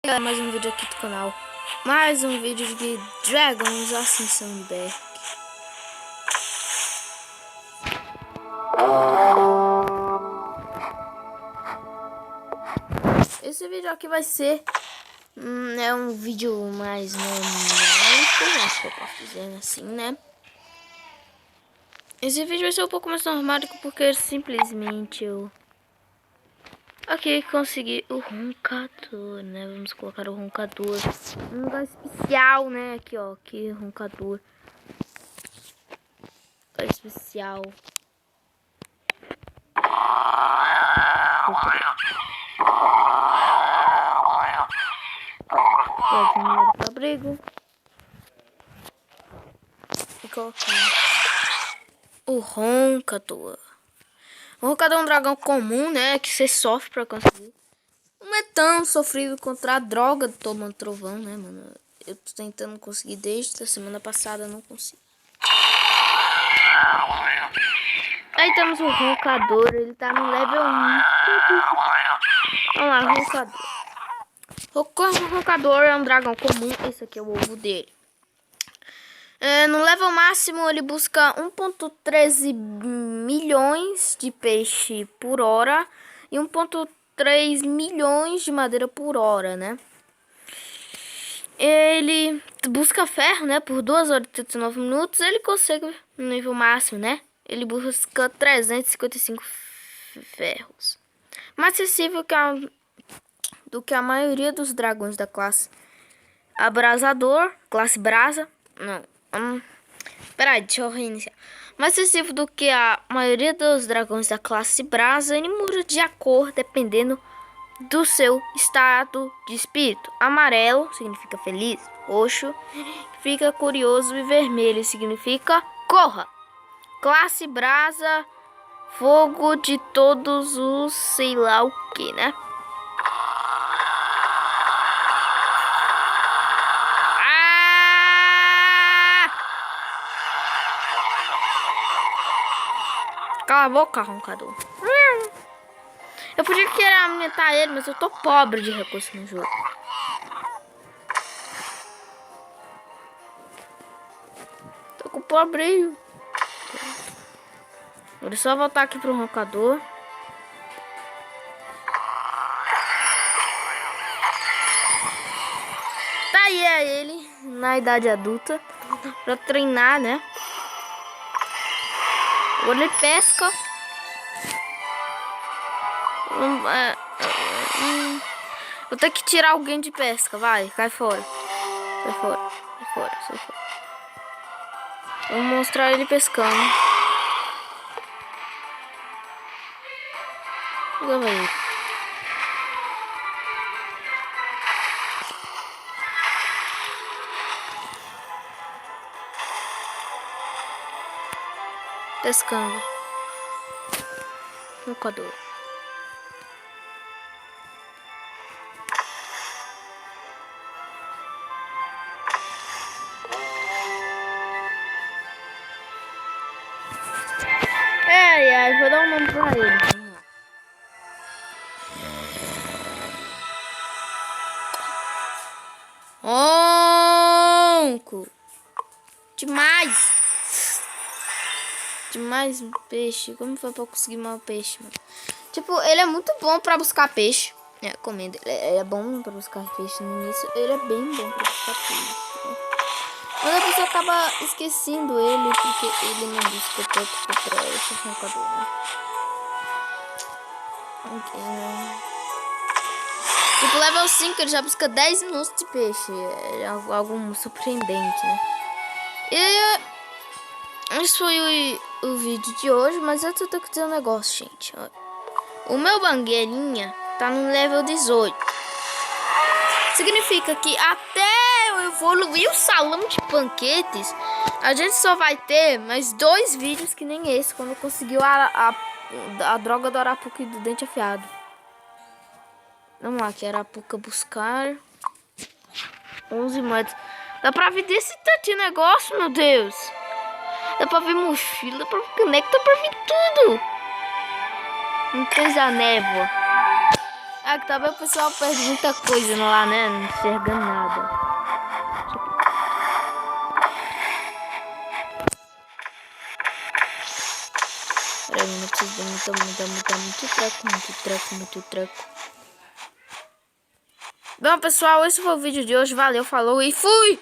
Mais um vídeo aqui do canal. Mais um vídeo de Dragons Ascensão de Berk. Esse vídeo aqui vai ser é um vídeo mais normal, acho que eu posso dizer assim, né? Esse vídeo vai ser um pouco mais normal porque simplesmente eu aqui consegui o roncador, né? Vamos colocar o roncador um lugar especial, né? Aqui, ó, aqui roncador especial. Para abrigo e colocar o roncador. O roncador é um dragão comum, né? Que você sofre pra conseguir. Não é tão sofrido contra a droga do Tomando Trovão, né, mano? Eu tô tentando conseguir desde a semana passada, não consigo. Aí temos o roncador, ele tá no level 1. Vamos lá, roncador. O roncador é um dragão comum, esse aqui é o ovo dele. No level máximo ele busca 1.13 milhões de peixe por hora e 1.3 milhões de madeira por hora, né? Ele busca ferro, né? Por 2 horas e 39 minutos ele consegue no nível máximo, né? Ele busca 355 ferros. Mais acessível do que a maioria dos dragões da classe Abrasador, classe Brasa. Não. Peraí, deixa eu reiniciar. Mais acessível do que a maioria dos dragões da classe Brasa, ele muda de cor dependendo do seu estado de espírito. Amarelo significa feliz, roxo significa curioso e vermelho significa corra. Classe Brasa, fogo de todos os sei lá o que, né? Cala a boca, roncador. Eu podia querer aumentar ele, mas eu tô pobre de recursos no jogo. Tô com pobreio. Vou só voltar aqui pro roncador. Tá aí ele, na idade adulta. Pra treinar, né? Agora ele pesca. Vou ter que tirar alguém de pesca. Vai, cai fora. Sai fora, sai fora, sai fora. Vou mostrar ele pescando. Leva ele. Pescando. Roncador. Ai, vou dar um nome pra ele. Ronco. Demais. Demais um peixe. Como foi pra eu conseguir mais peixe, mano? Tipo, ele é muito bom pra buscar peixe. Comendo. Ele é bom pra buscar peixe no início. Ele é bem bom pra buscar peixe. Mas a pessoa acaba esquecendo ele porque ele não busca tanto contra esse roncador, né? Ok, né? Tipo, level 5 ele já busca 10 minutos de peixe. É algo surpreendente, né? E esse foi o vídeo de hoje, mas eu tô que dizer um negócio, gente. O meu bangueirinha tá no level 18. Significa que até eu evoluir o salão de banquetes, a gente só vai ter mais 2 vídeos que nem esse, quando conseguiu a droga do Arapuca e do Dente Afiado. Vamos lá, que Arapuca buscar 11 moedas. Dá pra ver desse tanto de negócio, meu Deus. Dá pra ver mochila, dá pra ver caneca, dá pra ver tudo. Não fez a névoa. Ah, que talvez o pessoal perde muita coisa lá, né? Não enxerga nada. Peraí, não preciso de muito treco. Bom, pessoal, esse foi o vídeo de hoje. Valeu, falou e fui!